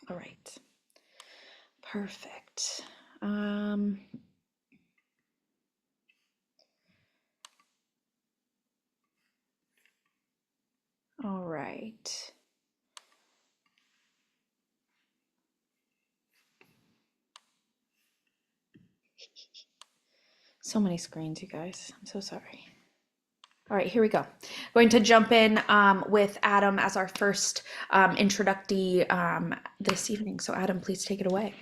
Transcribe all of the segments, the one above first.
All right. Perfect. Um, all right. So many screens, you guys. I'm so sorry. All right, here we go. Going to jump in with Adam as our first introductee this evening. So, Adam, please take it away.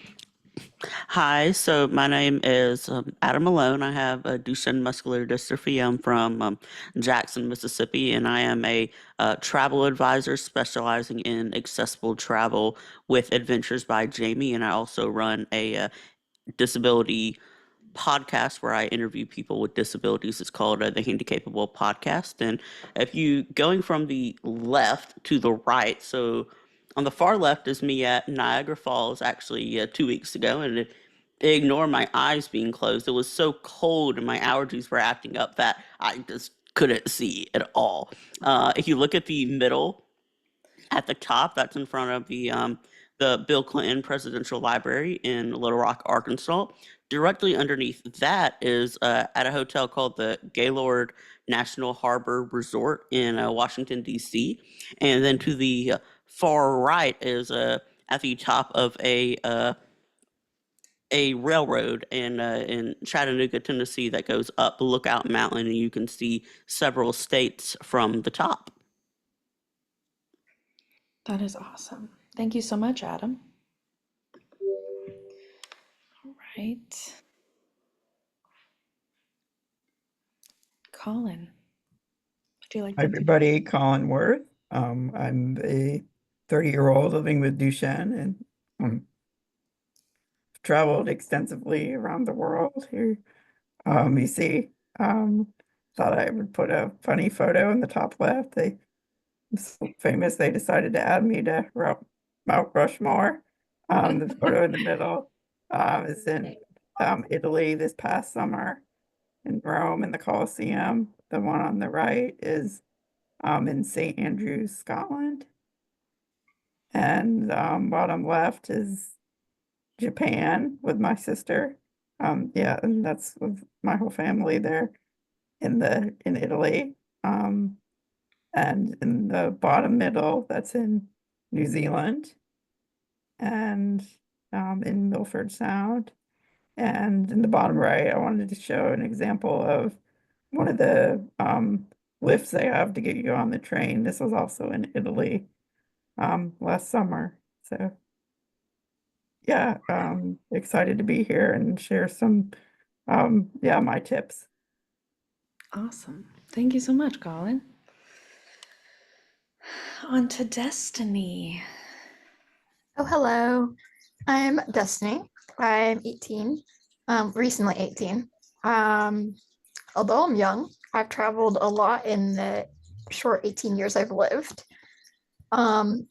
Hi, so my name is Adam Malone. I have a Duchenne muscular dystrophy. I'm from Jackson, Mississippi, and I am a travel advisor specializing in accessible travel with Adventures by Jamie. And I also run a disability podcast where I interview people with disabilities. It's called the Handicapable Podcast. And if you going from the left to the right, so on the far left is me at Niagara Falls actually 2 weeks ago, and ignore my eyes being closed. It was so cold and my allergies were acting up that I just couldn't see at all. If you look at the middle, at the top, that's in front of the Bill Clinton Presidential Library in Little Rock, Arkansas. Directly underneath that is at a hotel called the Gaylord National Harbor Resort in Washington D.C. And then to the far right is at the top of a railroad in Chattanooga, Tennessee, that goes up Lookout Mountain, and you can see several states from the top. That is awesome. Thank you so much, Adam. All right. Colin, would you like Hi, to take it? everybody. Colin Worth. I'm a 30-year-old living with Duchenne and traveled extensively around the world here. You see, thought I would put a funny photo in the top left. I'm so famous they decided to add me to Mount Rushmore. The photo in the middle is in Italy this past summer in Rome in the Colosseum. The one on the right is in St. Andrews, Scotland. And bottom left is Japan with my sister. Yeah, and that's with my whole family there in Italy. And in the bottom middle, that's in New Zealand and in Milford Sound. And in the bottom right, I wanted to show an example of one of the lifts they have to get you on the train. This was also in Italy last summer. So yeah, excited to be here and share some yeah, my tips. Awesome. Thank you so much, Colin. On to Destiny. Oh, hello. I'm Destiny. I'm 18, recently 18. Um, Although I'm young, I've traveled a lot in the short 18 years I've lived. Um,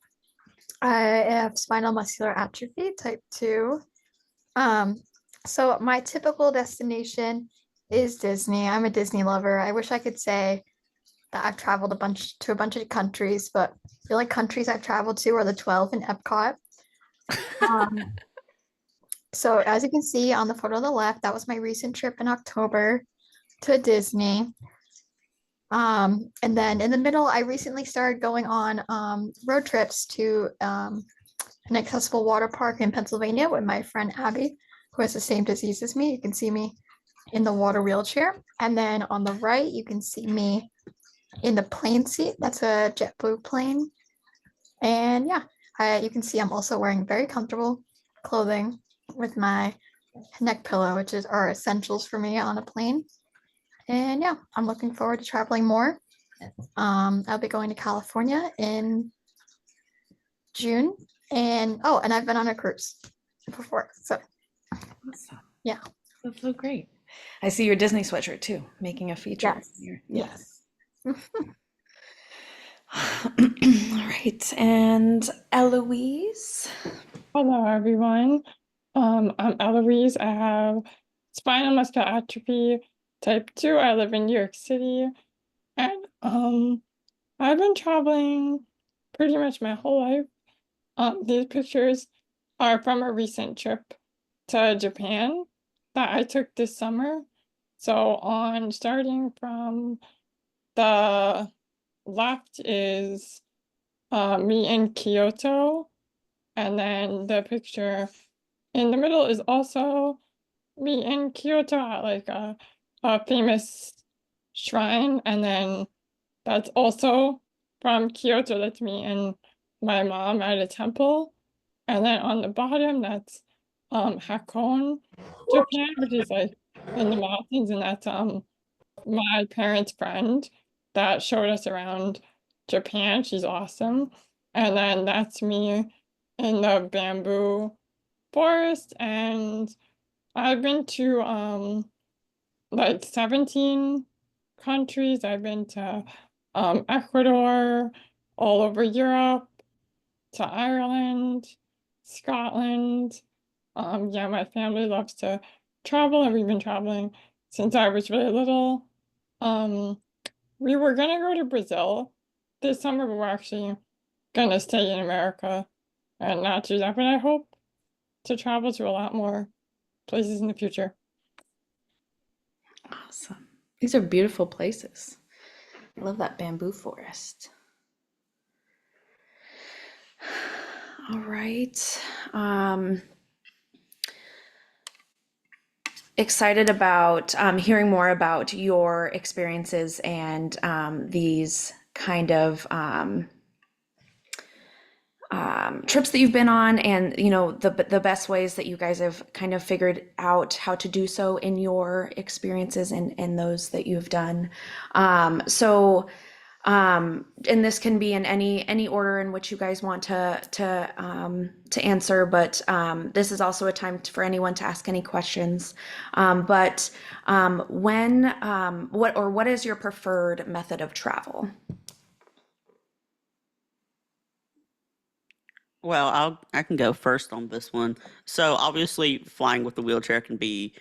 I have spinal muscular atrophy type 2. Um, so my typical destination is Disney. I'm a Disney lover. I wish I could say that I've traveled a bunch of countries, but the only countries I've traveled to are the 12 in Epcot. Um, So as you can see on the photo on the left, that was my recent trip in October to Disney. And then in the middle, I recently started going on road trips to an accessible water park in Pennsylvania with my friend Abby, who has the same disease as me. You can see me in the water wheelchair. And then on the right, you can see me in the plane seat. That's a JetBlue plane. And yeah, you can see I'm also wearing very comfortable clothing with my neck pillow, which is are essentials for me on a plane. And yeah, I'm looking forward to traveling more. I'll be going to California in June. And oh, and I've been on a cruise before. So Awesome. yeah. That's so great. I see your Disney sweatshirt too, making a feature Yes. here. Yes. All right. And Eloise. Hello, everyone. I'm Eloise. I have spinal muscular atrophy type 2. I live in New York City, and I've been traveling pretty much my whole life. These pictures are from a recent trip to Japan that I took this summer. So on starting from the left is me in Kyoto, and then the picture in the middle is also me in Kyoto at like a famous shrine, and then that's also from Kyoto. That's me and my mom at a temple. And then on the bottom, that's Hakone, Japan, which is like in the mountains, and that's my parents' friend that showed us around Japan. She's awesome. And then that's me in the bamboo forest, and I've been to like 17 countries. I've been to Ecuador, all over Europe, to Ireland, Scotland. Yeah, my family loves to travel, and we've been traveling since I was really little. Um, we were gonna go to Brazil this summer, but we're actually gonna stay in America and not do that. But I hope to travel to a lot more places in the future. Awesome. These are beautiful places. I love that bamboo forest. All right. Excited about hearing more about your experiences and these kind of trips that you've been on, and the best ways that you guys have kind of figured out how to do so in your experiences and those that you've done. And this can be in any order in which you guys want to answer, but this is also a time for anyone to ask any questions. What is your preferred method of travel? Well, I can go first on this one. So obviously, flying with the wheelchair can be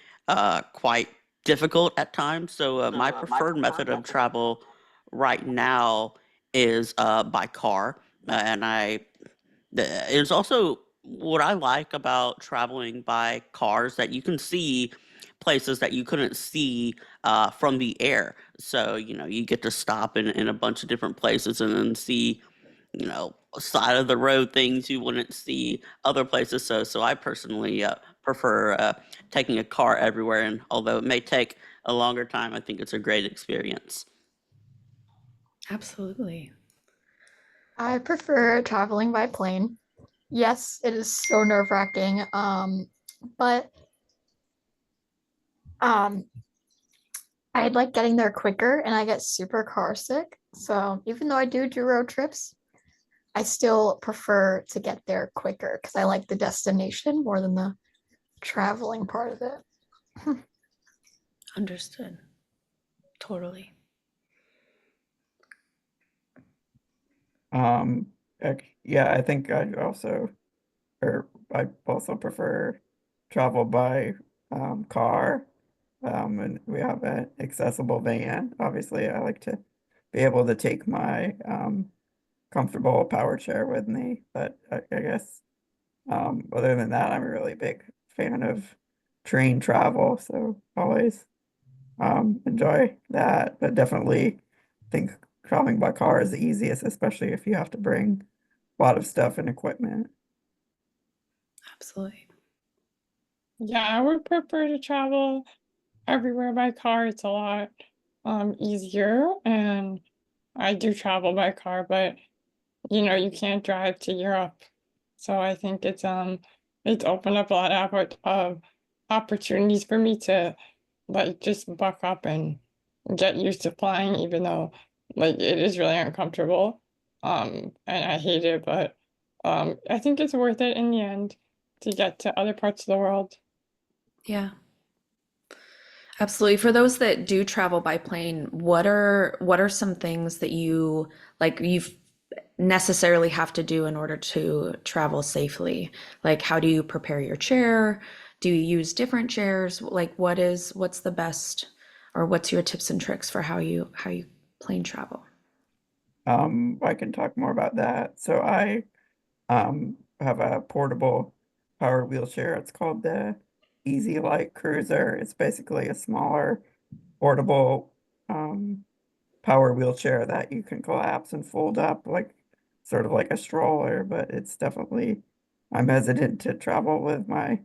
quite difficult at times. So my preferred method of travel right now is by car, and it's also what I like about traveling by cars, that you can see places that you couldn't see from the air. So you get to stop in a bunch of different places and then see side of the road things you wouldn't see other places. So I personally prefer taking a car everywhere, and although it may take a longer time, I think it's a great experience. Absolutely. I prefer traveling by plane. Yes, it is so nerve-wracking. But um, I like getting there quicker, and I get super car sick. So even though I do road trips, I still prefer to get there quicker because I like the destination more than the traveling part of it. Understood. Totally. Yeah, I think I also prefer travel by car. And we have an accessible van. Obviously, I like to be able to take my comfortable power chair with me. But I guess other than that, I'm a really big fan of train travel, so always enjoy that. But definitely think traveling by car is the easiest, especially if you have to bring a lot of stuff and equipment. Absolutely. Yeah, I would prefer to travel everywhere by car. It's a lot easier, and I do travel by car, but you can't drive to Europe. So I think it's opened up a lot of opportunities for me to like just buck up and get used to flying, even though like it is really uncomfortable. And I hate it, but I think it's worth it in the end to get to other parts of the world. Yeah. Absolutely. For those that do travel by plane, what are some things that you necessarily have to do in order to travel safely? Like, how do you prepare your chair? Do you use different chairs? Like, what's the best, or what's your tips and tricks for how you plane travel? I can talk more about that. So I have a portable power wheelchair. It's called the Easy Light Cruiser. It's basically a smaller portable power wheelchair that you can collapse and fold up like sort of like a stroller, but it's definitely, I'm hesitant to travel with my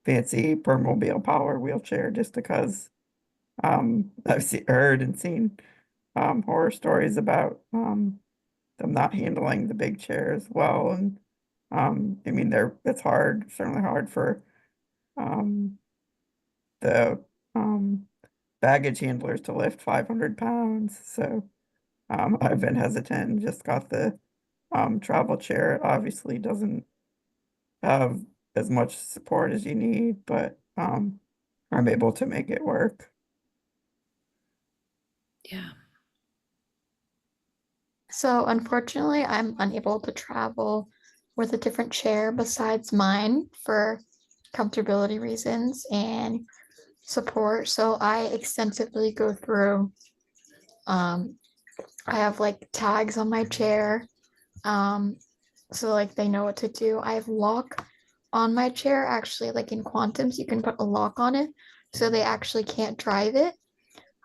fancy Permobile power wheelchair just because heard and seen horror stories about them not handling the big chairs well. And I mean, it's hard, certainly hard for the baggage handlers to lift 500 pounds. So I've been hesitant and just got the travel chair. It obviously doesn't have as much support as you need, but I'm able to make it work. Yeah. So unfortunately, I'm unable to travel with a different chair besides mine for comfortability reasons and support. So I extensively go through, I have like tags on my chair. So like they know what to do. I have lock on my chair. Actually, like in Quantums, you can put a lock on it so they actually can't drive it.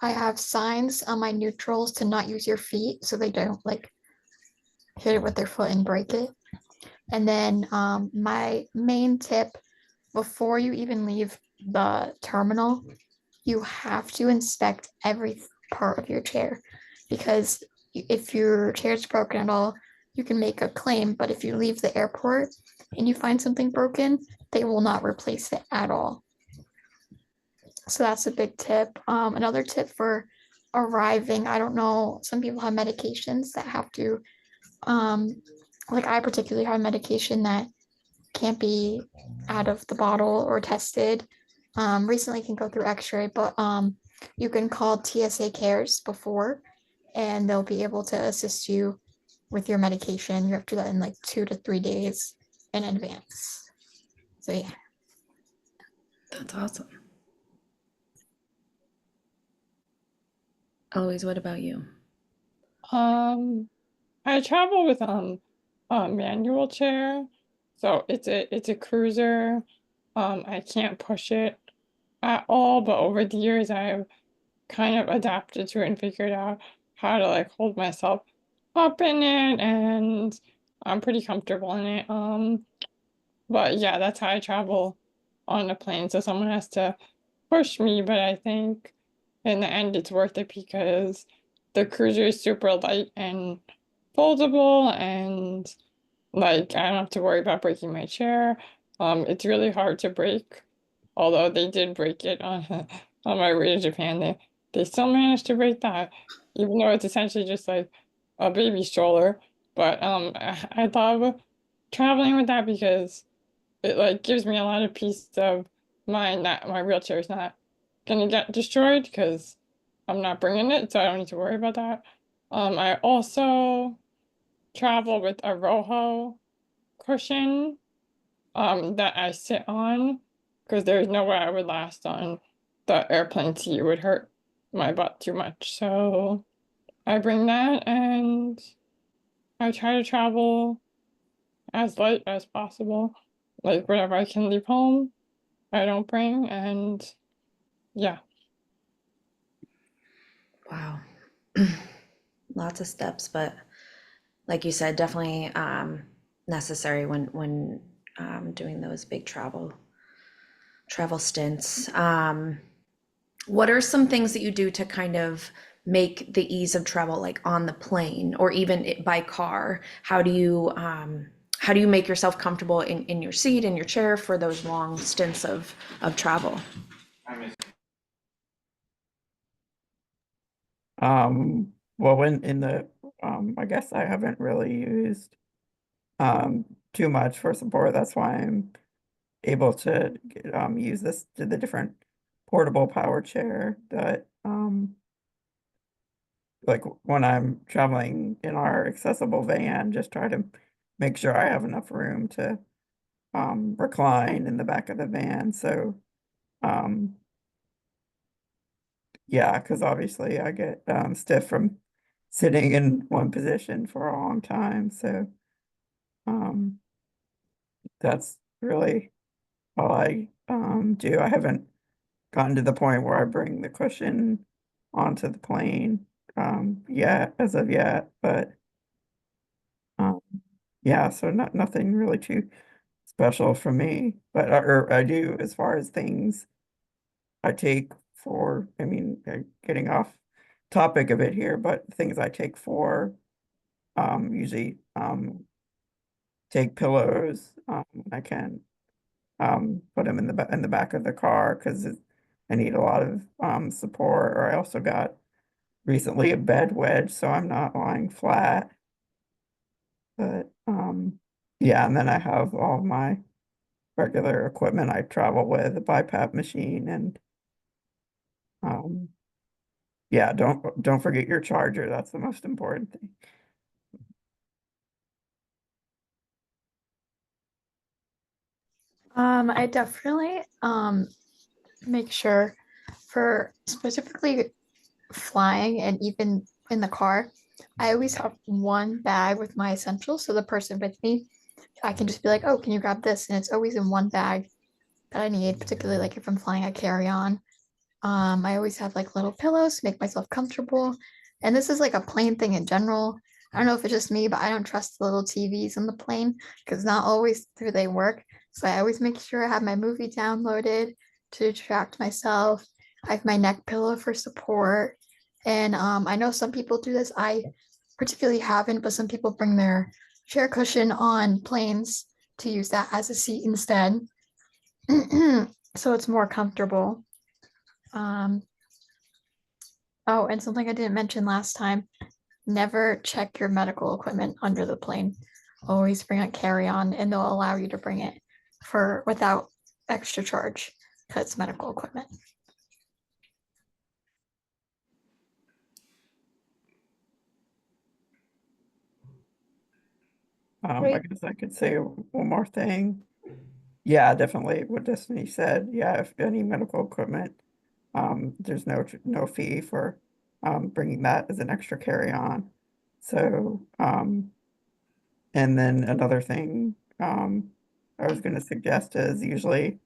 I have signs on my neutrals to not use your feet so they don't like hit it with their foot and break it. And then my main tip before you even leave the terminal, you have to inspect every part of your chair because if your chair is broken at all, you can make a claim. But if you leave the airport and you find something broken, they will not replace it at all. So that's a big tip. Another tip for arriving, I don't know, some people have medications that have to, like I particularly have medication that can't be out of the bottle or tested. Recently can go through x-ray, but you can call TSA Cares before and they'll be able to assist you with your medication. You have to do that in like 2 to 3 days in advance. So yeah. That's awesome. Eloise, what about you? I travel with a manual chair, so it's a cruiser. I can't push it at all, but over the years I've kind of adapted to it and figured out how to like hold myself up in it, and I'm pretty comfortable in it. But yeah, that's how I travel on a plane. So someone has to push me, but I think in the end it's worth it because the cruiser is super light and foldable, and like I don't have to worry about breaking my chair. It's really hard to break, although they did break it on on my way to Japan. They still managed to break that, even though it's essentially just like a baby stroller. But I love traveling with that because it like gives me a lot of peace of mind that my wheelchair is not gonna get destroyed because I'm not bringing it, so I don't need to worry about that. I also travel with a Roho cushion that I sit on because there's no way I would last on the airplane seat. It would hurt my butt too much. So I bring that and I try to travel as light as possible. Like whatever I can leave home, I don't bring, and yeah. Wow. Lots of steps, but like you said, definitely necessary when doing those big travel stints. What are some things that you do to kind of make the ease of travel like on the plane or even by car? How do you make yourself comfortable in your seat, in your chair for those long stints of travel? Well, when in the I guess I haven't really used too much for support. That's why I'm able to use the different portable power chair that like when I'm traveling in our accessible van, just try to make sure I have enough room to recline in the back of the van. So um yeah, because obviously I get stiff from sitting in one position for a long time. So um that's really all I do. I haven't gotten to the point where I bring the cushion onto the plane yet, as of yet, but um, yeah, so nothing really too special for me, but or I do as far as things I take for, I mean, getting off topic of it here, but things I take for usually take pillows when I can, put them in the back of the car because I need a lot of support. Or I also got recently a bed wedge, so I'm not lying flat. But yeah, and then I have all my regular equipment I travel with, a BiPAP machine, and um yeah, don't forget your charger. That's the most important thing. I definitely make sure for specifically flying and even in the car, I always have one bag with my essentials. So the person with me, I can just be like, oh, can you grab this? And it's always in one bag that I need, particularly like if I'm flying a carry-on. I always have like little pillows to make myself comfortable. And this is like a plane thing in general. I don't know if it's just me, but I don't trust the little TVs on the plane because not always do they work. So I always make sure I have my movie downloaded to distract myself. I have my neck pillow for support. And I know some people do this. I particularly haven't, but some people bring their chair cushion on planes to use that as a seat instead. So it's more comfortable. Um, oh, and something I didn't mention last time, never check your medical equipment under the plane. Always bring a carry-on and they'll allow you to bring it for without extra charge because it's medical equipment. I Great. guess I could say one more thing. Yeah, definitely what Destiny said. Yeah, if any medical equipment, there's no fee for bringing that as an extra carry-on. So, and then another thing I was going to suggest is usually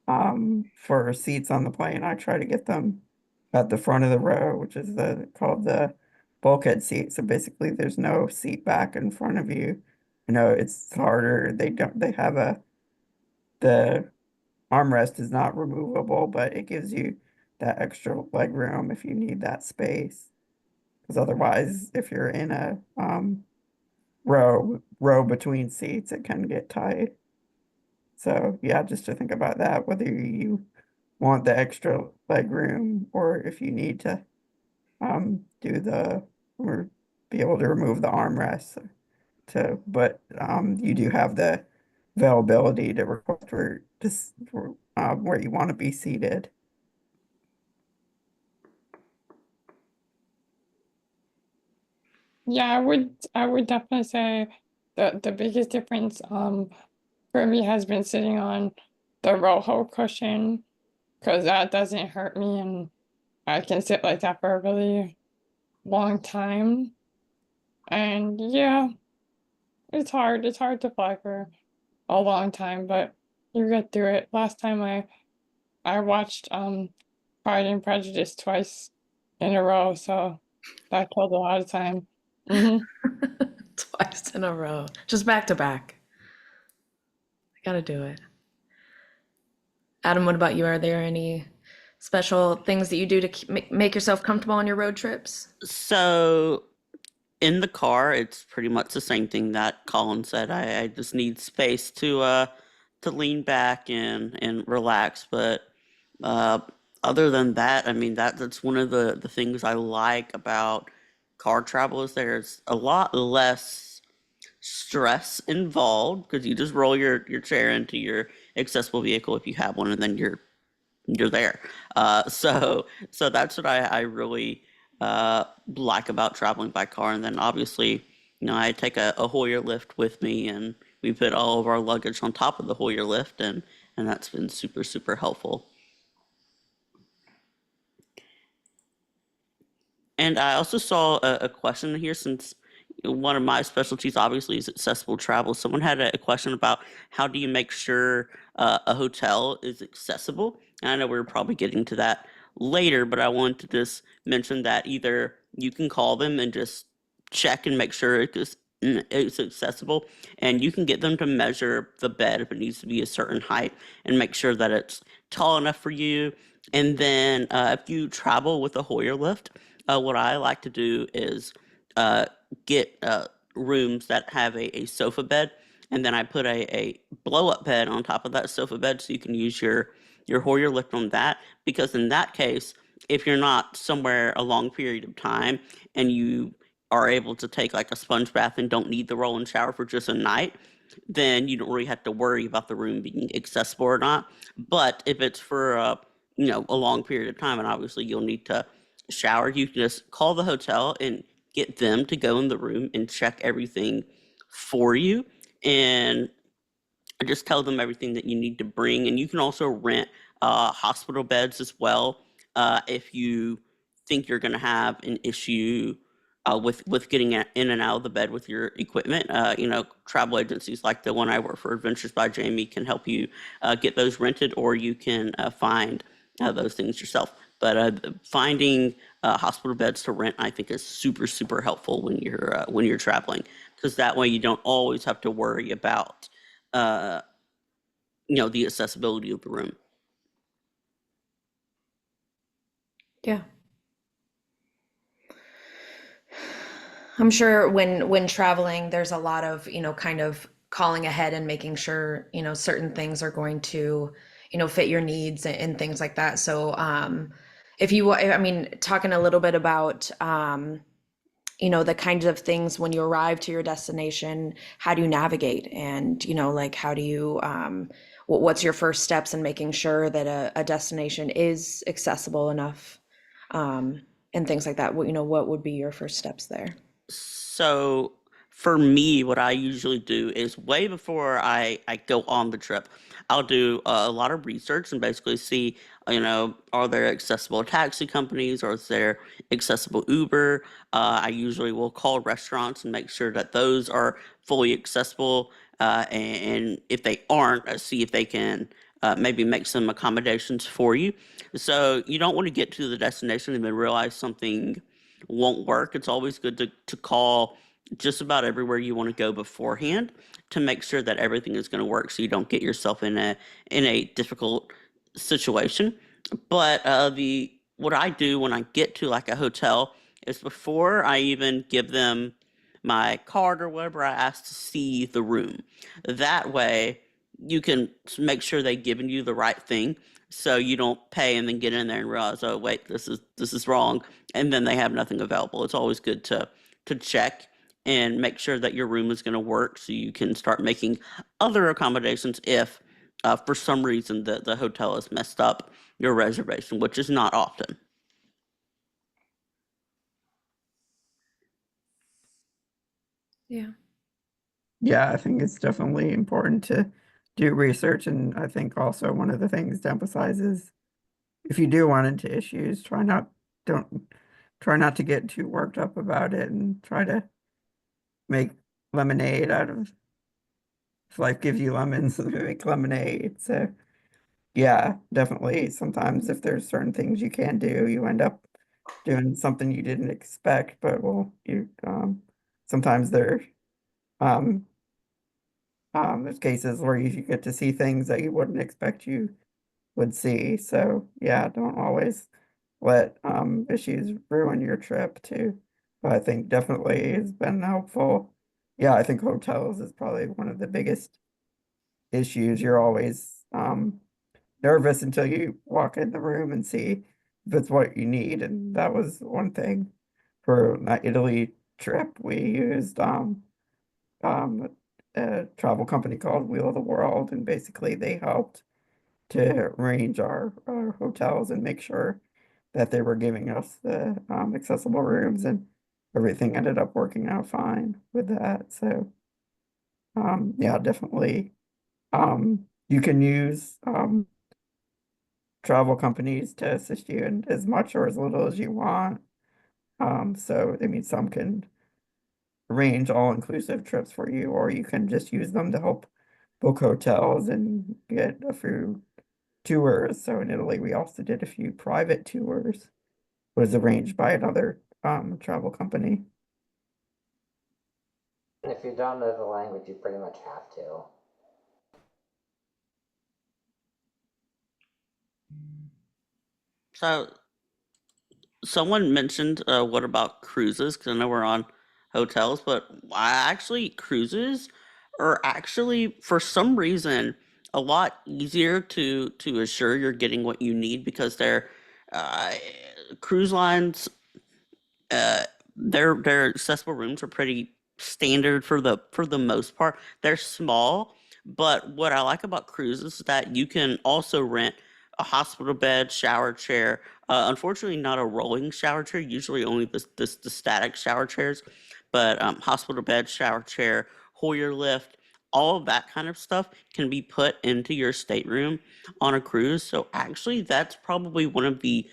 for seats on the plane, I try to get them at the front of the row, which is called the bulkhead seat. So basically, there's no seat back in front of you. You know, it's harder. They have the armrest is not removable, but it gives you that extra leg room if you need that space. Because otherwise, if you're in a row between seats, it can get tight. So yeah, just to think about that, whether you want the extra leg room or if you need to do the or be able to remove the armrest to, but you do have the availability to request for just for, where you want to be seated. Yeah, I would definitely say the biggest difference for me has been sitting on the rojo cushion because that doesn't hurt me and I can sit like that for a really long time. And yeah, it's hard. It's hard to fly for a long time, but you get through it. Last time I watched Pride and Prejudice twice in a row, so that killed a lot of time. Hmm. Twice in a row. Just back to back. I gotta do it. Adam, what about you? Are there any special things that you do to make yourself comfortable on your road trips? So in the car, it's pretty much the same thing that Colin said. I just need space to lean back and relax. But uh, other than that, I mean that's one of the things I like about car travel is there's a lot less stress involved because you just roll your chair into your accessible vehicle if you have one, and then you're there. So that's what I really like about traveling by car. And then obviously, I take a Hoyer lift with me, and we put all of our luggage on top of the Hoyer lift, and that's been super super helpful. And I also saw a question here since one of my specialties obviously is accessible travel. Someone had a question about how do you make sure a hotel is accessible? And I know we're probably getting to that later, but I wanted to just mention that either you can call them and just check and make sure it's accessible, and you can get them to measure the bed if it needs to be a certain height and make sure that it's tall enough for you. And then if you travel with a Hoyer lift, what I like to do is uh, get rooms that have a sofa bed, and then I put a blow up bed on top of that sofa bed so you can use your Hoyer lift on that. Because in that case, if you're not somewhere a long period of time and you are able to take like a sponge bath and don't need the roll and shower for just a night, then you don't really have to worry about the room being accessible or not. But if it's for a long period of time, and obviously you'll need to shower, you can just call the hotel and get them to go in the room and check everything for you, and just tell them everything that you need to bring. And you can also rent hospital beds as well if you think you're going to have an issue with getting in and out of the bed with your equipment. Travel agencies like the one I work for, Adventures by Jamie, can help you get those rented, or you can find those things yourself. But finding hospital beds to rent, I think, is super, super helpful when you're traveling, because that way you don't always have to worry about uh, the accessibility of the room. Yeah. I'm sure when traveling, there's a lot of, kind of calling ahead and making sure, certain things are going to, fit your needs and things like that. So, if you, I mean, talking a little bit about, the kinds of things when you arrive to your destination, how do you navigate? And, like, how do you, what's your first steps in making sure that a destination is accessible enough, and things like that? What would be your first steps there? So for me, what I usually do is way before I go on the trip, I'll do a lot of research and basically see, are there accessible taxi companies, or is there accessible Uber? I usually will call restaurants and make sure that those are fully accessible. And if they aren't, see if they can maybe make some accommodations for you. So you don't want to get to the destination and then realize something won't work. It's always good to call just about everywhere you want to go beforehand to make sure that everything is going to work, so you don't get yourself in a difficult situation. But the what I do when I get to like a hotel is, before I even give them my card or whatever, I ask to see the room. That way you can make sure they've given you the right thing, so you don't pay and then get in there and realize, oh wait, this is wrong, and then they have nothing available. It's always good to check and make sure that your room is going to work, so you can start making other accommodations if for some reason the hotel has messed up your reservation, which is not often. Yeah. Yeah, I think it's definitely important to do research, and I think also one of the things to emphasize is, if you do run into issues, don't try not to get too worked up about it, and try to make lemonade out of, if life gives you lemons, make lemonade. So yeah, definitely sometimes if there's certain things you can't do, you end up doing something you didn't expect, but well, you sometimes um there's cases where you get to see things that you wouldn't expect you would see. So yeah, don't always let issues ruin your trip too. But I think definitely it's been helpful. Yeah, I think hotels is probably one of the biggest issues. You're always nervous until you walk in the room and see if it's what you need. And that was one thing for my Italy trip. We used um a travel company called Wheel of the World, and basically they helped to arrange our hotels and make sure that they were giving us the accessible rooms, and everything ended up working out fine with that. So yeah, definitely you can use travel companies to assist you in as much or as little as you want. So I mean, some can arrange all-inclusive trips for you, or you can just use them to help book hotels and get a few tours. So in Italy, we also did a few private tours, was arranged by another travel company. And if you don't know the language, you pretty much have to. So someone mentioned what about cruises? Because I know we're on hotels, but cruises are actually for some reason a lot easier to assure you're getting what you need because they're uh, cruise lines their accessible rooms are pretty standard for the most part. They're small, but what I like about cruises is that you can also rent a hospital bed, shower chair. Unfortunately, not a rolling shower chair. Usually, only the static shower chairs, but hospital bed, shower chair, Hoyer lift. All of that kind of stuff can be put into your stateroom on a cruise. So actually, that's probably one of the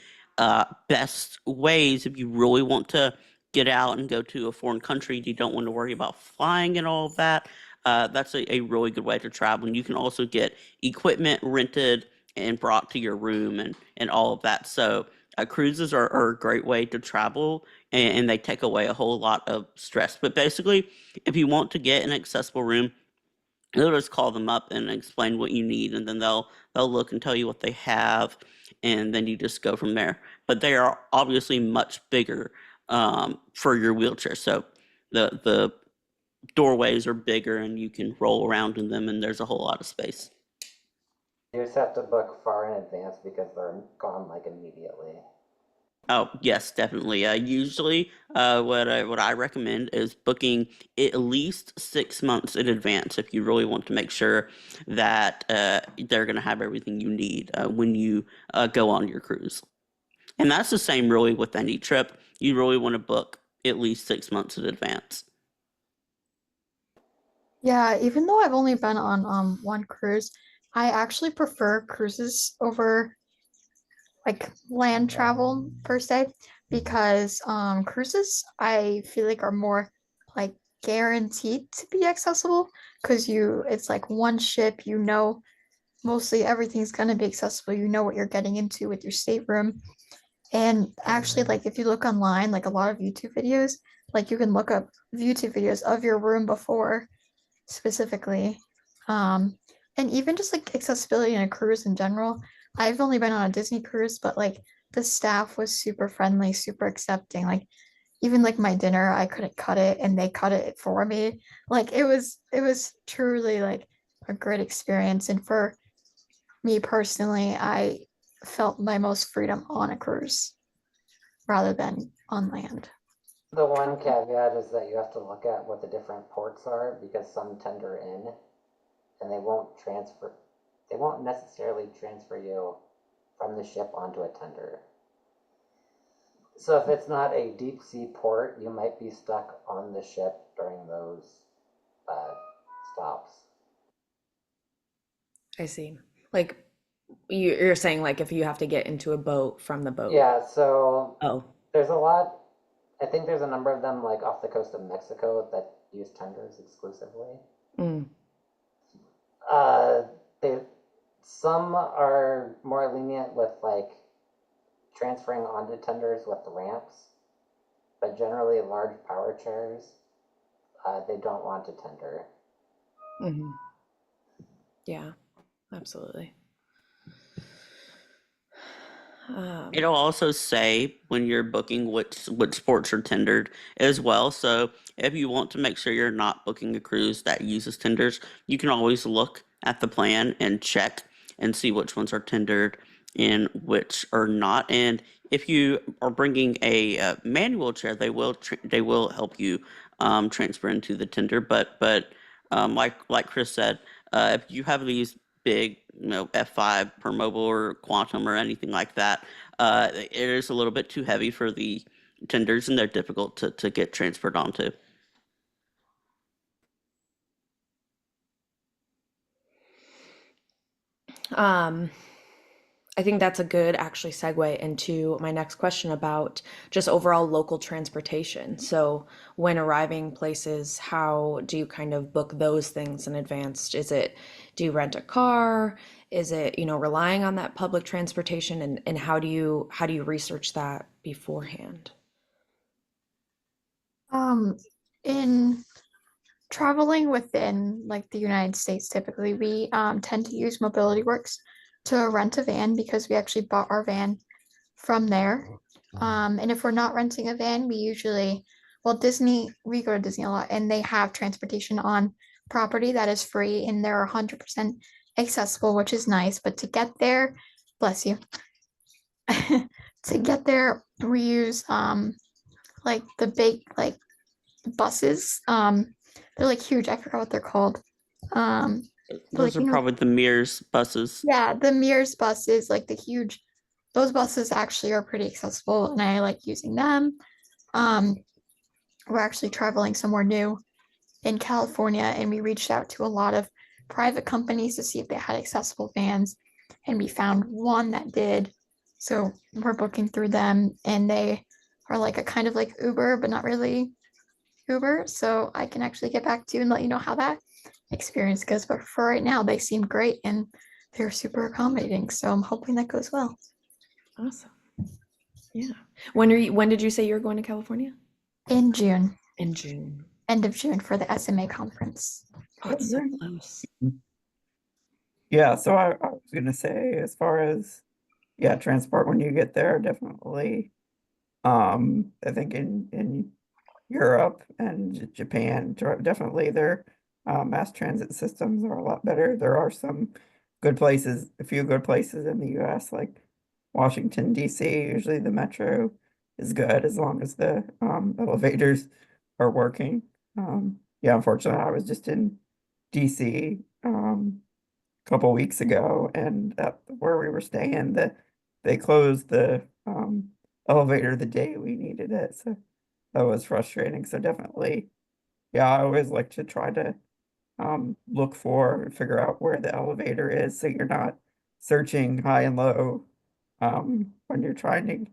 best ways if you really want to get out and go to a foreign country. You don't want to worry about flying and all of that. That's a really good way to travel. And you can also get equipment rented and brought to your room and all of that. So cruises are a great way to travel and they take away a whole lot of stress. But basically, if you want to get an accessible room, you'll just call them up and explain what you need, and then they'll look and tell you what they have, and then you just go from there. But they are obviously much bigger for your wheelchair, so the doorways are bigger, and you can roll around in them, and there's a whole lot of space. You just have to book far in advance because they're gone like immediately. Oh, yes, definitely. Usually, what I recommend is booking at least 6 months in advance if you really want to make sure that they're going to have everything you need when you go on your cruise. And that's the same really with any trip. You really want to book at least 6 months in advance. Yeah, even though I've only been on one cruise, I actually prefer cruises over like land travel per se because cruises I feel like are more like guaranteed to be accessible because it's like one ship, you know mostly everything's going to be accessible. You know what you're getting into with your stateroom. And actually, like if you look online, like a lot of YouTube videos, like you can look up YouTube videos of your room before specifically. Um, and even just like accessibility in a cruise in general. I've only been on a Disney cruise, but like the staff was super friendly, super accepting. Like even like my dinner, I couldn't cut it and they cut it for me. Like it was truly like a great experience. And for me personally, I felt my most freedom on a cruise rather than on land. The one caveat is that you have to look at what the different ports are because some tender in and they won't necessarily transfer you from the ship onto a tender. So if it's not a deep sea port, you might be stuck on the ship during those stops. I see. Like you're saying like if you have to get into a boat from the boat. Yeah, so Oh. there's a lot. I think there's a number of them like off the coast of Mexico that use tenders exclusively. Mm. They some are more lenient with like transferring onto tenders with the ramps, but generally large power chairs, they don't want to tender. Hmm. Yeah, absolutely. It'll also say when you're booking which sports are tendered as well. So if you want to make sure you're not booking a cruise that uses tenders, you can always look at the plan and check and see which ones are tendered and which are not. And if you are bringing a manual chair, they will help you transfer into the tender. But like Chris said, if you have these big F5 per mobile or Quantum or anything like that, it is a little bit too heavy for the tenders and they're difficult to get transferred onto. Um, I think that's a good actually segue into my next question about just overall local transportation. So when arriving places, how do you kind of book those things in advance? Do you rent a car? Is it, relying on that public transportation, and how do you research that beforehand? In traveling within like the United States, typically we tend to use Mobility Works to rent a van because we actually bought our van from there. And if we're not renting a van, we go to Disney a lot and they have transportation on property that is free and they're 100% accessible, which is nice. But to get there, bless you, to get there, we use like the big like buses. They're like huge. I forgot what they're called. But Those like are probably the Mears buses. yeah, the Mears buses, like the huge, those buses actually are pretty accessible and I like using them. Um, we're actually traveling somewhere new in California and we reached out to a lot of private companies to see if they had accessible vans and we found one that did. So we're booking through them and they are like a kind of like Uber, but not really Uber. So I can actually get back to you and let you know how that experience goes. But for right now, they seem great and they're super accommodating. So I'm hoping that goes well. Awesome. Yeah. When did you say you're going to California? In June, In June. end of June for the SMA conference. Oh, it's so Great. close. Yeah, so I was gonna say, as far as, yeah, transport when you get there, definitely. I think in Europe and Japan, definitely their mass transit systems are a lot better. There are some good places, a few good places in the US, like Washington, DC. Usually the metro is good as long as the elevators are working. Yeah, unfortunately, I was just in DC couple weeks ago, and at where we were staying, they closed the elevator the day we needed it. So that was frustrating. So definitely, yeah, I always like to try to look for and figure out where the elevator is so you're not searching high and low when you're trying to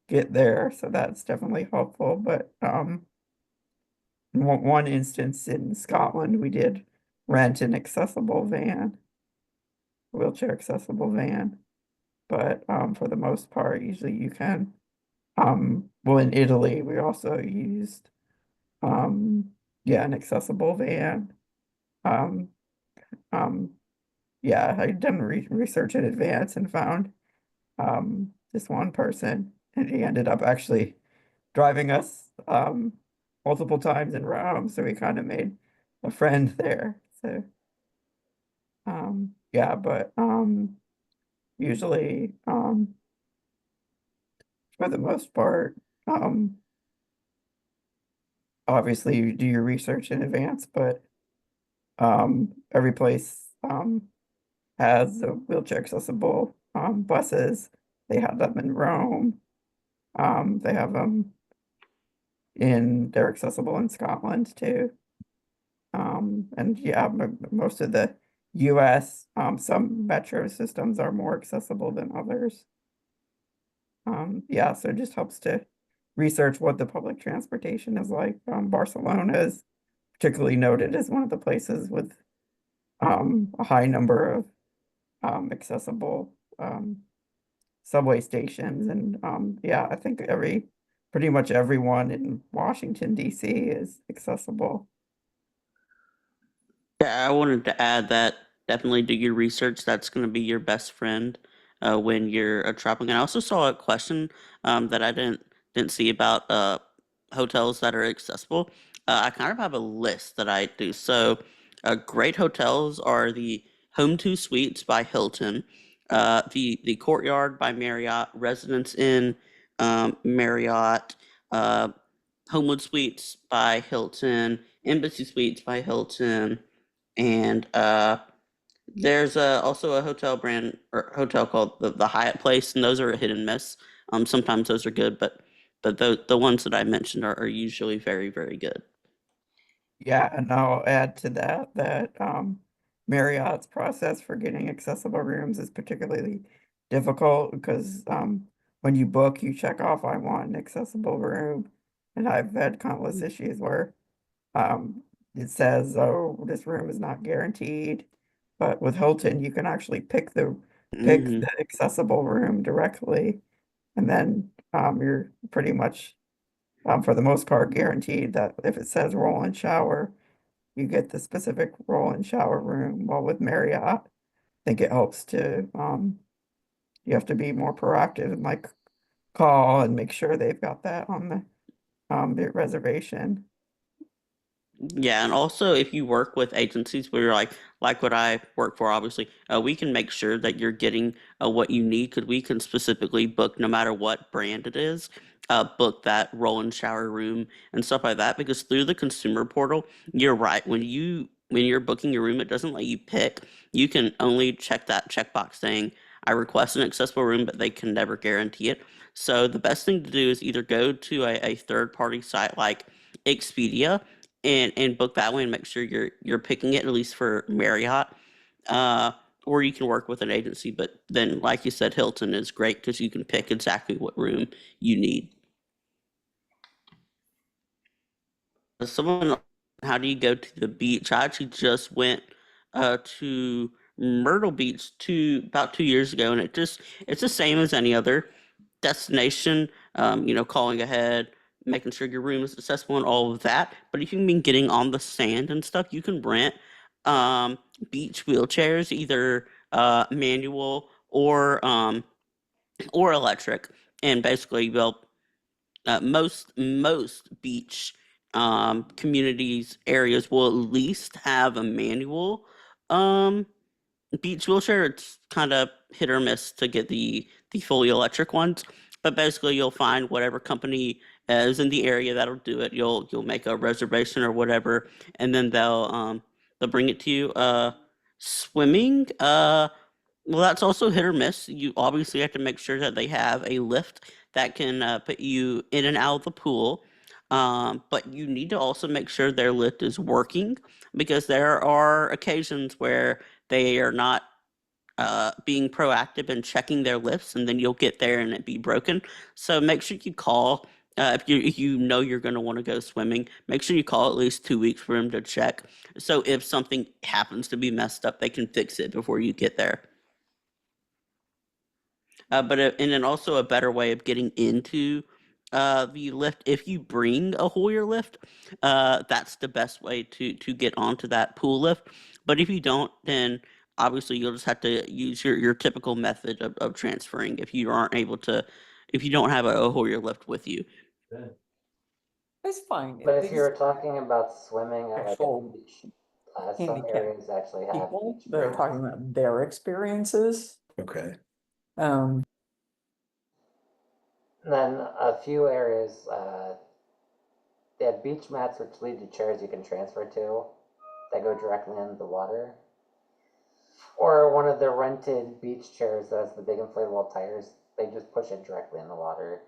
get there. So that's definitely helpful. But in one instance in Scotland, we did rent an accessible van, wheelchair accessible van. But for the most part, usually you can. Well, in Italy, we also used yeah, an accessible van. Um, um, yeah, I'd done research in advance and found this one person, and he ended up actually driving us multiple times in Rome, so we kind of made a friend there. So yeah, but usually for the most part, obviously you do your research in advance, but every place has the wheelchair accessible buses. They have them in Rome. They have them they're accessible in Scotland too. And yeah, most of the US, some metro systems are more accessible than others. Yeah, so it just helps to research what the public transportation is like. Barcelona is particularly noted as one of the places with a high number of accessible subway stations. And yeah, I think pretty much everyone in Washington, DC is accessible. Yeah, I wanted to add that definitely do your research. That's going to be your best friend when you're traveling. And I also saw a question that I didn't see about hotels that are accessible. I kind of have a list that I do. So, great hotels are the Home Two Suites by Hilton, the Courtyard by Marriott, Residence Inn, Marriott, uh, Homewood Suites by Hilton, Embassy Suites by Hilton, and there's also a hotel brand or hotel called the Hyatt Place, and those are a hit and miss. Sometimes those are good, but the ones that I mentioned are usually very, very good. Yeah, and I'll add to that Marriott's process for getting accessible rooms is particularly difficult because when you book, you check off, I want an accessible room. And I've had countless issues where it says, oh, this room is not guaranteed. But with Hilton, you can actually pick the accessible room directly. And then you're pretty much, for the most part, guaranteed that if it says roll-in shower, you get the specific roll-in shower room. While with Marriott, I think it helps to, you have to be more proactive and like call and make sure they've got that on the reservation. Yeah, and also if you work with agencies where you're like what I work for, obviously, we can make sure that you're getting what you need because we can specifically book no matter what brand it is, book that roll and shower room and stuff like that. Because through the consumer portal, you're right. When you're booking your room, it doesn't let you pick. You can only check that checkbox saying I request an accessible room, but they can never guarantee it. So the best thing to do is either go to a third party site like Expedia and book that way and make sure you're picking it at least for Marriott. Uh, or you can work with an agency, but then like you said, Hilton is great because you can pick exactly what room you need. Someone, how do you go to the beach? I actually just went to Myrtle Beach about 2 years ago, and it's the same as any other destination, calling ahead, making sure your room is accessible and all of that. But if you've been getting on the sand and stuff, you can rent beach wheelchairs, either manual or electric. And basically, most beach communities areas will at least have a manual um, beach wheelchair. It's kind of hit or miss to get the fully electric ones, but basically you'll find whatever company is in the area that'll do it. You'll make a reservation or whatever, and then they'll bring it to you. Swimming, well, that's also hit or miss. You obviously have to make sure that they have a lift that can put you in and out of the pool. But you need to also make sure their lift is working because there are occasions where they are not being proactive and checking their lifts, and then you'll get there and it be broken. So make sure you call if you know you're going to want to go swimming. Make sure you call at least 2 weeks for them to check. So if something happens to be messed up, they can fix it before you get there. And then also a better way of getting into the lift. If you bring a Hoyer lift, that's the best way to get onto that pool lift. But if you don't, then obviously you'll just have to use your typical method of transferring if you aren't able to, if you don't have a Hoyer lift with you. It's fine. But if These you're talking about swimming at like a actual beach, some handicapped areas actually have people beach that are rooms. talking about their experiences. Okay. Um, And then a few areas, they have beach mats which lead to chairs you can transfer to that go directly into the water. Or one of the rented beach chairs that has the big inflatable tires, they just push it directly in the water.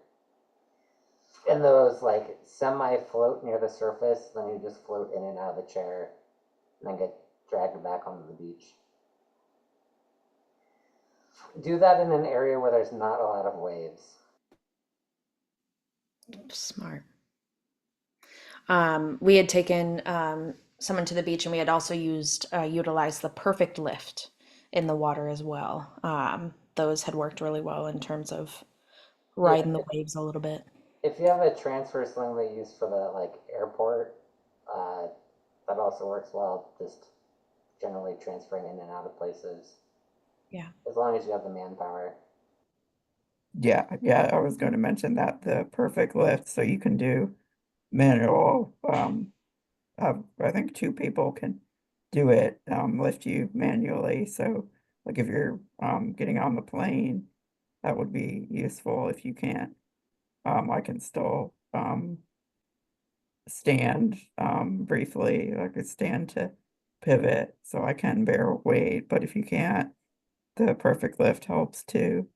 And those like semi-float near the surface, then you just float in and out of the chair and then get dragged back onto the beach. Do that in an area where there's not a lot of waves. Smart. We had taken someone to the beach, and we had also utilized the perfect lift in the water as well. Those had worked really well in terms of riding the waves a little bit. If you have a transfer sling they use for the like airport, that also works well. Just generally transferring in and out of places. Yeah. As long as you have the manpower. Yeah, I was going to mention that the perfect lift, so you can do manual. I think 2 people can do it, lift you manually. So like if you're getting on the plane, that would be useful. If you can't, I can still stand briefly. I could stand to pivot, so I can bear weight. But if you can't, the perfect lift helps too.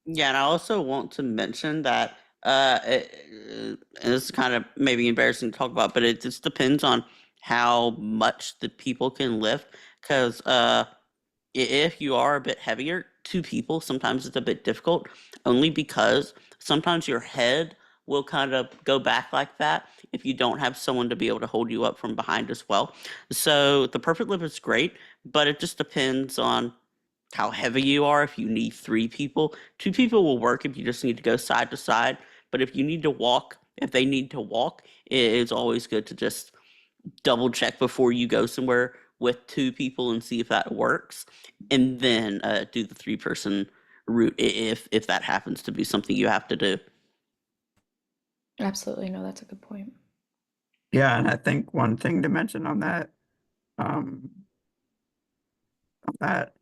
Yeah, and I also want to mention that and it's kind of maybe embarrassing to talk about, but it just depends on how much the people can lift. Because if you are a bit heavier, 2 people, sometimes it's a bit difficult, only because sometimes your head will kind of go back like that if you don't have someone to be able to hold you up from behind as well. So the perfect lift is great, but it just depends on how heavy you are. If you need 3 people, 2 people will work if you just need to go side to side. But if you need to walk, if they need to walk, it is always good to just double check before you go somewhere with 2 people and see if that works, and then do the 3-person route if that happens to be something you have to do. Absolutely. No, that's a good point. Yeah, and I think one thing to mention um, on that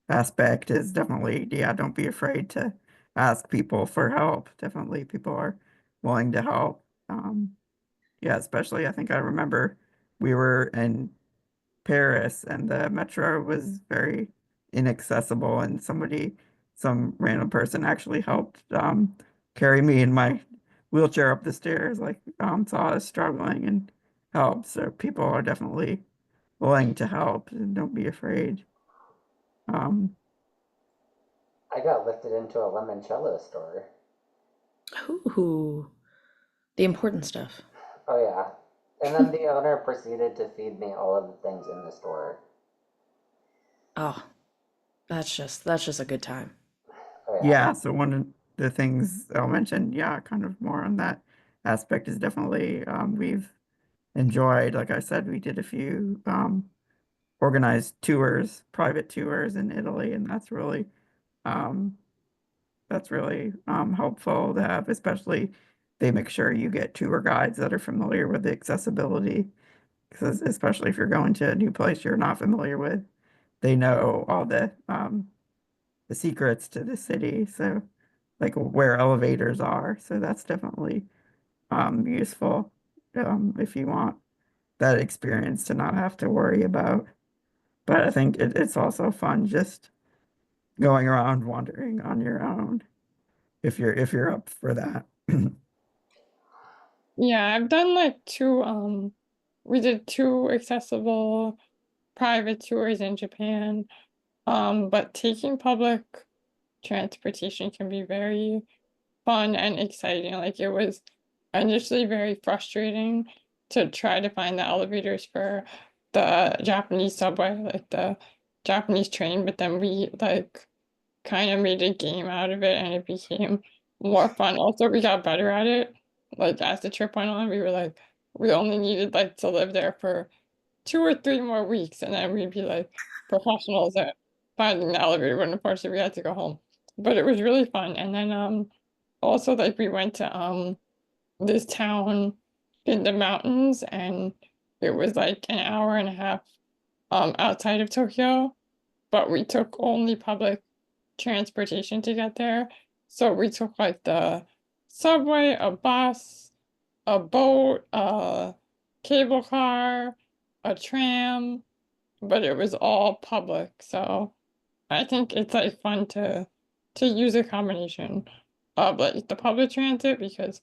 aspect is definitely, yeah, don't be afraid to ask people for help. Definitely people are willing to help. Yeah, especially I think I remember we were in Paris and the metro was very inaccessible and some random person actually helped carry me in my wheelchair up the stairs, like saw us struggling and helped. So people are definitely willing to help and don't be afraid. Um, I got lifted into a limoncello store. Ooh, the important stuff. Oh yeah. And then the owner proceeded to feed me all of the things in the store. Oh, that's just a good time. Oh yeah. yeah, so one of the things I'll mention, yeah, kind of more on that aspect is definitely we've enjoyed, like I said, we did a few organized tours, private tours in Italy, and um, that's really helpful to have, especially they make sure you get tour guides that are familiar with the accessibility, because especially if you're going to a new place you're not familiar with, they know all the secrets to the city, so like where elevators are. So that's definitely useful if you want that experience to not have to worry about. But I think it's also fun just going around wandering on your own if you're up for that. Yeah, I've done like we did 2 accessible private tours in Japan. But taking public transportation can be very fun and exciting. Like it was initially very frustrating to try to find the elevators for the Japanese subway, like the Japanese train, but then we like kind of made a game out of it and it became more fun. Also, we got better at it. Like as the trip went on, we were like, we only needed like to live there for 2 or 3 more weeks, and then we'd be like professionals at finding the elevator. When unfortunately we had to go home, but it was really fun. And then also like we went to this town in the mountains, and it was like an hour and a half outside of Tokyo, but we took only public transportation to get there. So we took like the subway, a bus, a boat, a cable car, a tram, but it was all public. So I think it's like fun to use a combination of like the public transit, because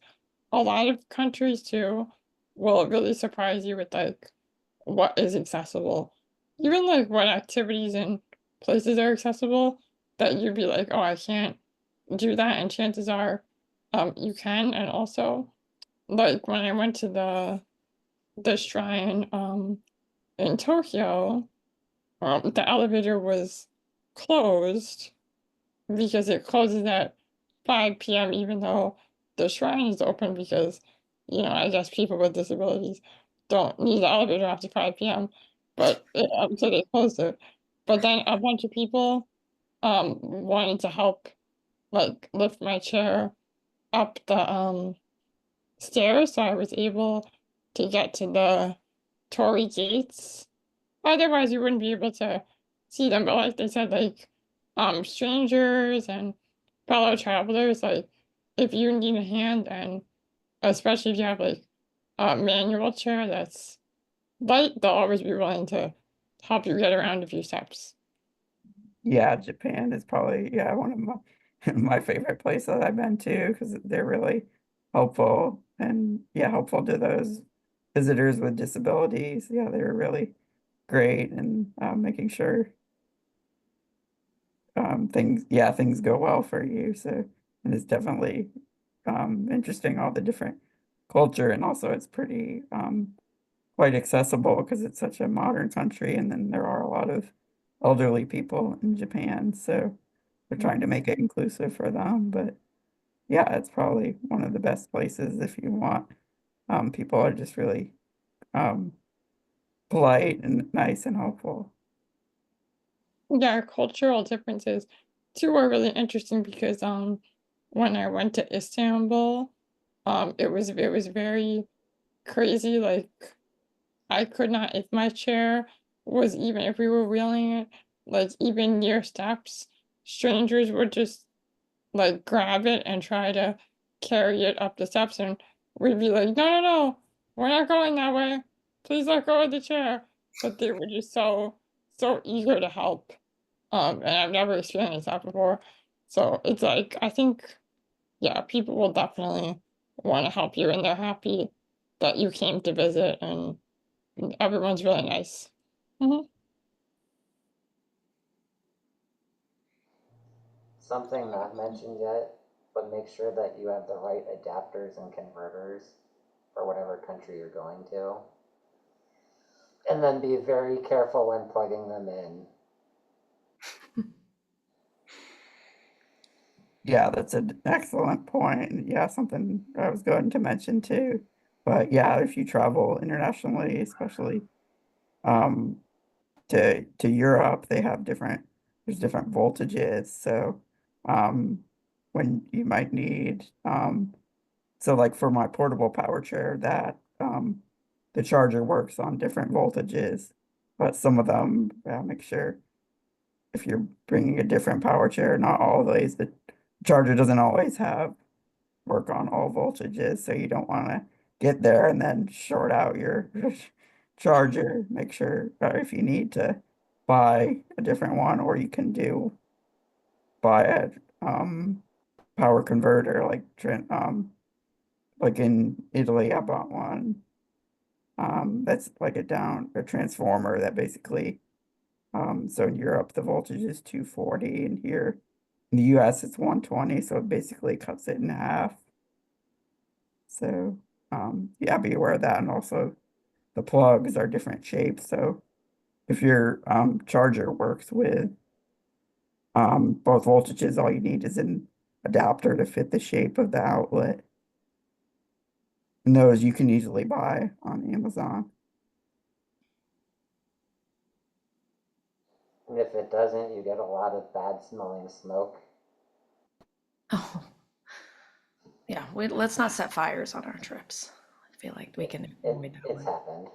a lot of countries too will really surprise you with like what is accessible. Even like what activities and places are accessible that you'd be like, oh, I can't do that, and chances are you can. And also like when I went to the shrine in Tokyo, the elevator was closed because it closes at 5 p.m. even though the shrine is open, because I guess people with disabilities don't need the elevator after 5 p.m. But so they closed it. But then a bunch of people wanted to help like lift my chair up the stairs, so I was able to get to the Torii gates. Otherwise, you wouldn't be able to see them. But like they said, like strangers and fellow travelers, like if you need a hand, and especially if you have like a manual chair that's light, they'll always be willing to help you get around a few steps. Yeah, Japan is probably, yeah, one of my my favorite places I've been to because they're really helpful and yeah, helpful to those visitors with disabilities. Yeah, they're really great and making sure things go well for you. So, and it's definitely interesting, all the different culture, and also it's pretty quite accessible because it's such a modern country, and then there are a lot of elderly people in Japan, so we're trying to make it inclusive for them. But yeah, it's probably one of the best places if you want. People are just really um, polite and nice and helpful. Yeah, cultural differences too are really interesting because when I went to Istanbul, it was very crazy. Like I could not, if my chair was even if we were wheeling it, like even near steps, strangers would just like grab it and try to carry it up the steps, and we'd be like, no, no, no, we're not going that way. Please let go of the chair. But they were just so eager to help. And I've never experienced that before. So it's like, I think, yeah, people will definitely want to help you, and they're happy that you came to visit, and everyone's really nice. Mhm. Something not mentioned yet, but make sure that you have the right adapters and converters for whatever country you're going to. And then be very careful when plugging them in. Yeah, that's an excellent point. And yeah, something I was going to mention too. But yeah, if you travel internationally, especially um, to Europe, they have there's different voltages. So when you might need so like for my portable power chair, that the charger works on different voltages, but some of them, make sure if you're bringing a different power chair, not always the charger doesn't always have work on all voltages, so you don't want to get there and then short out your charger. Make sure if you need to buy a different one, or you can buy a power converter like in Italy, I bought one. That's like a transformer that basically so in Europe the voltage is 240, and here in the US it's 120, so it basically cuts it in half. So yeah, be aware of that. And also the plugs are different shapes. So if your charger works with both voltages, all you need is an adapter to fit the shape of the outlet. And those you can easily buy on Amazon. And if it doesn't, you get a lot of bad smelling smoke. Oh, yeah. Let's not set fires on our trips. I feel like we can avoid that It's one. happened.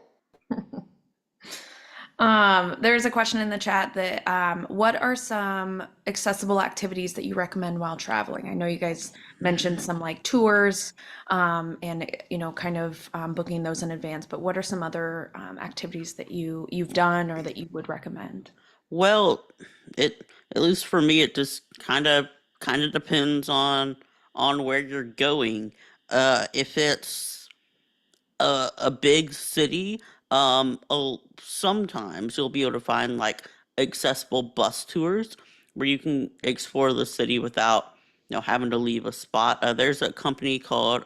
There's a question in the chat that what are some accessible activities that you recommend while traveling? I know you guys mentioned some like tours and kind of booking those in advance, but what are some other activities that you've done or that you would recommend? Well, it at least for me, it just kind of depends on where you're going. If it's a big city, sometimes you'll be able to find like accessible bus tours where you can explore the city without having to leave a spot. There's a company called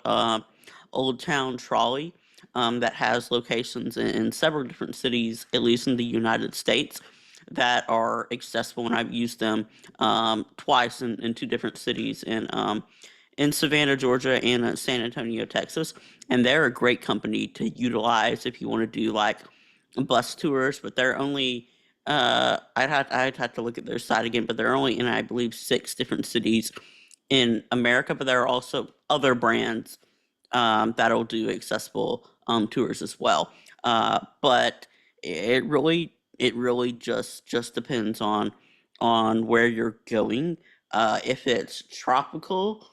Old Town Trolley that has locations in several different cities, at least in the United States, that are accessible, and I've used them twice in two different cities in Savannah, Georgia, and San Antonio, Texas. And they're a great company to utilize if you want to do like bus tours, but they're only I'd have to look at their site again, but they're only in, I believe, 6 different cities in America. But there are also other brands that'll do accessible tours as well. But it really just depends on where you're going. If it's tropical,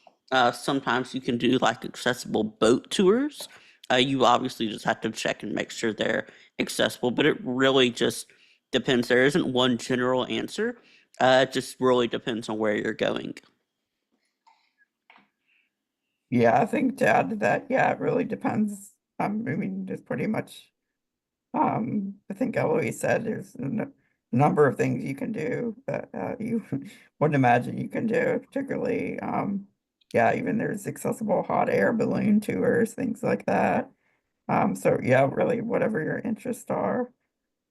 sometimes you can do like accessible boat tours. You obviously just have to check and make sure they're accessible, but it really just depends. There isn't one general answer. It just really depends on where you're going. Yeah, I think to add to that, yeah, it really depends. I mean, there's pretty much I think Eloise said there's number of things you can do that you wouldn't imagine you can do, particularly, yeah, even there's accessible hot air balloon tours, things like that. So yeah, really whatever your interests are,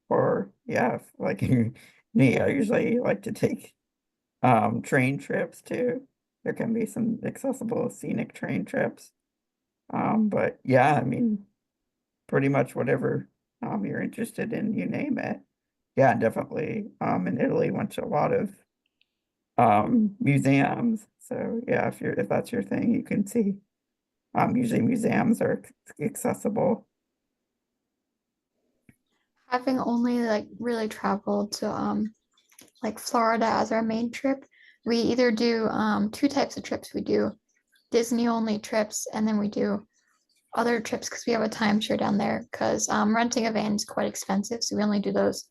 or yeah, like me, I usually like to take train trips too. There can be some accessible scenic train trips. But yeah, I mean, pretty much whatever you're interested in, you name it. Yeah, definitely. In Italy, went to a lot of museums. So yeah, if that's your thing, you can see. Usually museums are accessible. Having only like really traveled to like Florida as our main trip, we either do two types of trips. We do Disney only trips, and then we do other trips because we have a timeshare down there. Because renting a van is quite expensive, so we only do those.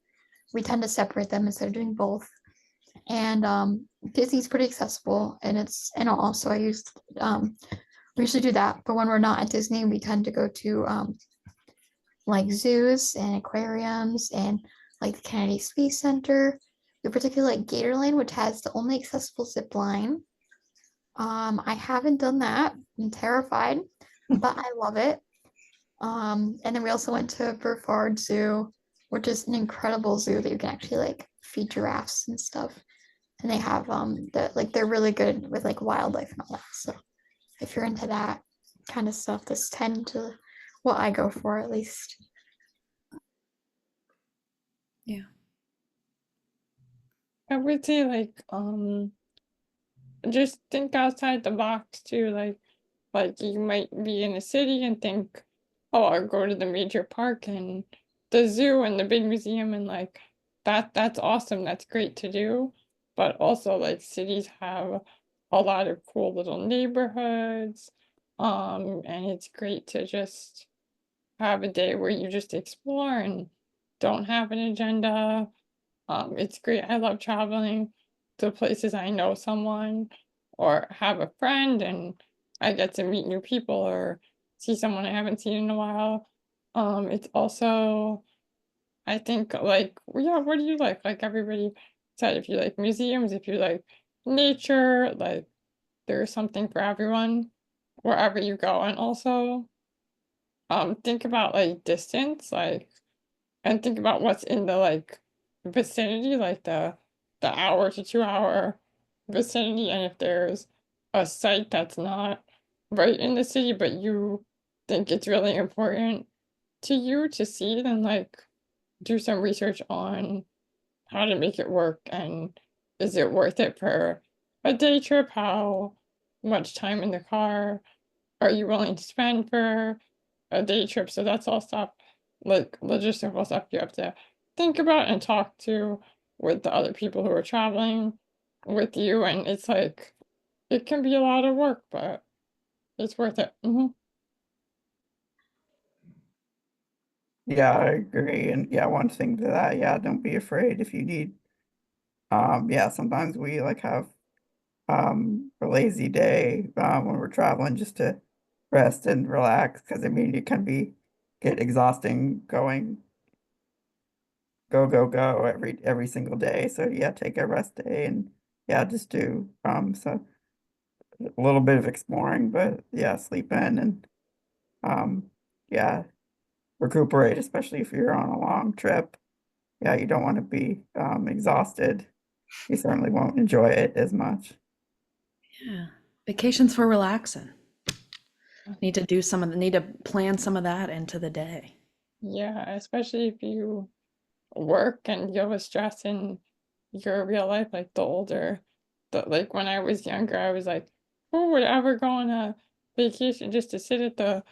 We tend to separate them instead of doing both. And Disney's pretty accessible, and also I used we usually do that. But when we're not at Disney, we tend to go to like zoos and aquariums and like the Kennedy Space Center. We particularly like Gatorland, which has the only accessible zip line. I haven't done that. I'm terrified, but I love it. And then we also went to Burford Zoo, which is an incredible zoo that you can actually like feed giraffes and stuff. And they have they're really good with like wildlife and all that. So if you're into that kind of stuff, this tend to what I go for at least. Yeah. I would say like just think outside the box too. Like you might be in a city and think, oh, I'll go to the major park and the zoo and the big museum, and like that's awesome. That's great to do. But also like cities have a lot of cool little neighborhoods. And it's great to just have a day where you just explore and don't have an agenda. It's great. I love traveling to places I know someone or have a friend and I get to meet new people or see someone I haven't seen in a while. It's also, I think, like, yeah, what do you like? Like everybody said, if you like museums, if you like nature, like there's something for everyone wherever you go. And also, think about like distance, like and think about what's in the like vicinity, like the hour to 2 hour vicinity, and if there's a site that's not right in the city, but you think it's really important to you to see, then like do some research on how to make it work and is it worth it for a day trip? How much time in the car are you willing to spend for a day trip? So that's all stuff, like logistical stuff you have to think about and talk to with the other people who are traveling with you. And it's like, it can be a lot of work, but it's worth it. Yeah, I agree. And yeah, one thing to that, yeah, don't be afraid if you need, yeah, sometimes we like have a lazy day when we're traveling just to rest and relax, because I mean it can get exhausting going go every single day. So yeah, take a rest day and yeah, just do so a little bit of exploring, but yeah, sleep in and yeah, recuperate, especially if you're on a long trip. Yeah, you don't want to be exhausted. You certainly won't enjoy it as much. Yeah. Vacations for relaxing. Need to plan some of that into the day. Yeah, especially if you work and deal with stress in your real life, like the older, like when I was younger, I was like, who would ever go on a vacation just to sit at the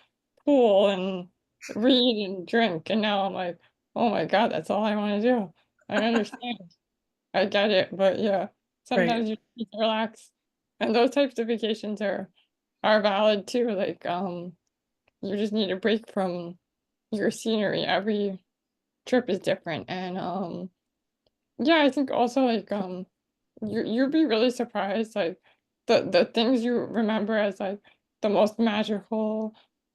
pool and read and drink? And now I'm like, oh my God, that's all I want to do. I understand. I get it, but yeah, Right. sometimes you need to relax. And those types of vacations are valid too. Like, you just need a break from your scenery. Every trip is different. And yeah, I think also like you'd be really surprised like the things you remember as like the most magical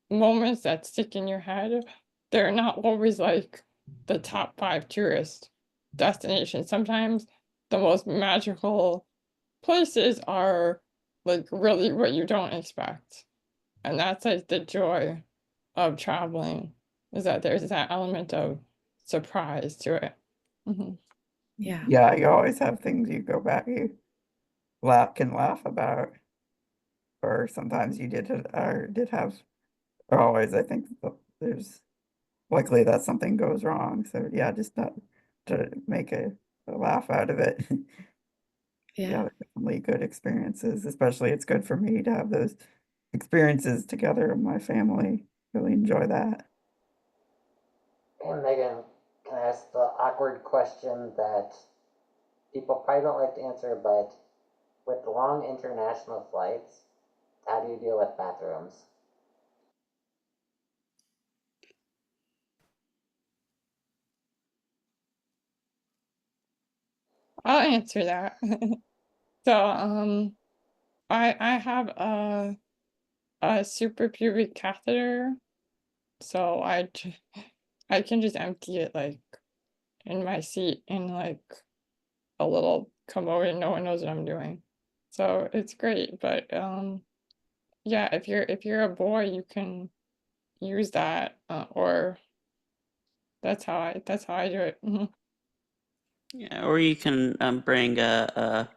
moments that stick in your head, they're not always like the top 5 tourist destination. Sometimes the most magical places are like really what you don't expect. And that's like the joy of traveling, is that there's that element of surprise to it. Mhm. Yeah. Yeah, you always have things you go back, you can laugh about, or sometimes you did or did have, or always, I think there's likely that something goes wrong. So yeah, just not to make a laugh out of it. Yeah. Yeah, they're definitely good experiences, especially it's good for me to have those experiences together with my family. Really enjoy that. And Megan, can I ask the awkward question that people probably don't like to answer, but with long international flights, how do you deal with bathrooms? I'll answer that. So, I have a suprapubic catheter, so I can just empty it like in my seat in like a little commode and no one knows what I'm doing. So it's great, but yeah, if you're a boy, you can use that, or that's how I do it. Mhm. Yeah, or you can bring a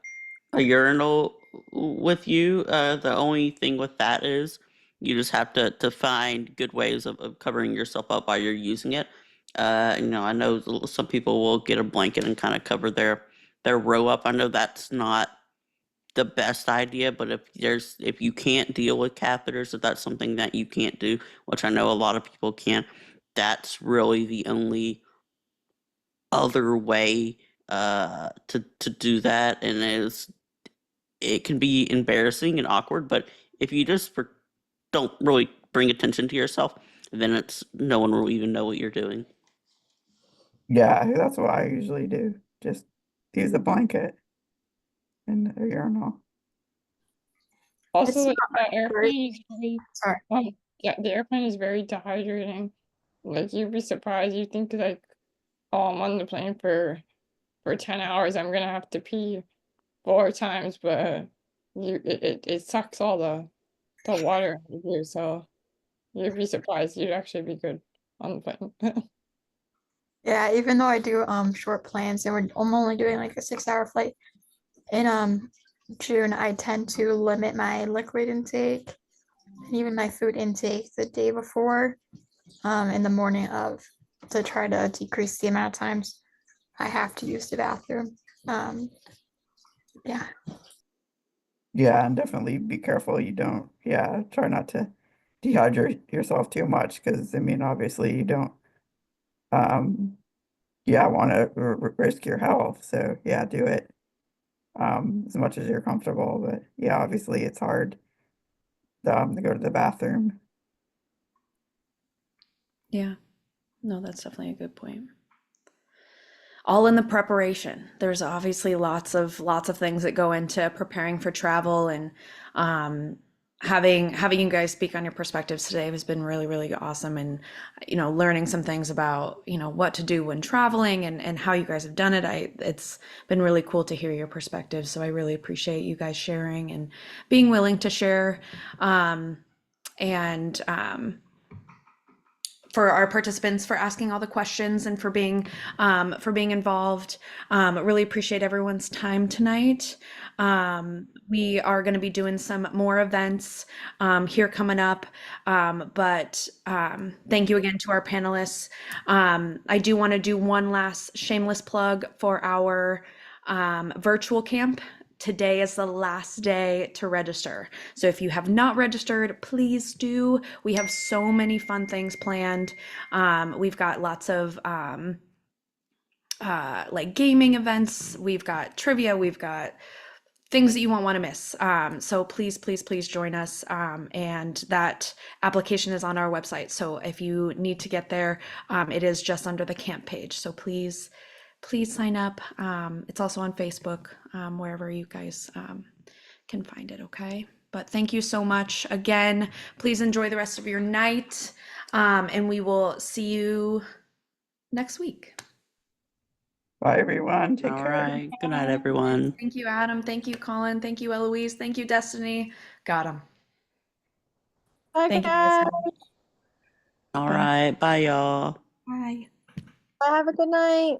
urinal with you. The only thing with that is you just have to find good ways of covering yourself up while you're using it. I know some people will get a blanket and kind of cover their row up. I know that's not the best idea, but if you can't deal with catheters, if that's something that you can't do, which I know a lot of people can't, that's really the only other way to do that, and it can be embarrassing and awkward, but if you just don't really bring attention to yourself, then it's no one will even know what you're doing. Yeah, that's what I usually do. Just use a blanket and a urinal. Also, It's like not the very, airplane is very, sorry. yeah, the airplane is very dehydrating. Like you'd be surprised. You think like, oh, I'm on the plane for 10 hours. I'm gonna have to pee 4 times, but it sucks all the water out of you. So you'd be surprised. You'd actually be good on the plane. Yeah, even though I do short plans and I'm only doing like a 6 hour flight in June, I tend to limit my liquid intake and even my food intake the day before, in the morning of, to try to decrease the amount of times I have to use the bathroom. Yeah. Yeah, and definitely be careful you don't, yeah, try not to dehydrate yourself too much because I mean, obviously you don't, um, yeah, want to risk your health. So yeah, do it as much as you're comfortable. But yeah, obviously it's hard to go to the bathroom. Yeah. No, that's definitely a good point. All in the preparation. There's obviously lots of things that go into preparing for travel, and having you guys speak on your perspectives today has been really, really awesome, and learning some things about what to do when traveling, and how you guys have done it. It's been really cool to hear your perspectives. So I really appreciate you guys sharing and being willing to share, and for our participants for asking all the questions and for being involved. Really appreciate everyone's time tonight. We are going to be doing some more events here coming up, but thank you again to our panelists. I do want to do one last shameless plug for our virtual camp. Today is the last day to register. So if you have not registered, please do. We have so many fun things planned. We've got lots of like gaming events. We've got trivia. We've got things that you won't want to miss. So please, please, please join us. And that application is on our website. So if you need to get there, it is just under the camp page. So please sign up. It's also on Facebook, wherever you guys can find it, okay? But thank you so much again. Please enjoy the rest of your night, and we will see you next week. Bye, everyone. Take All care. right. Good night, everyone. Thank you, Adam. Thank you, Colin. Thank you, Eloise. Thank you, Destiny. Got him. Bye, Thank you guys. guys. All Bye. right. Bye, y'all. Bye. Have a good night.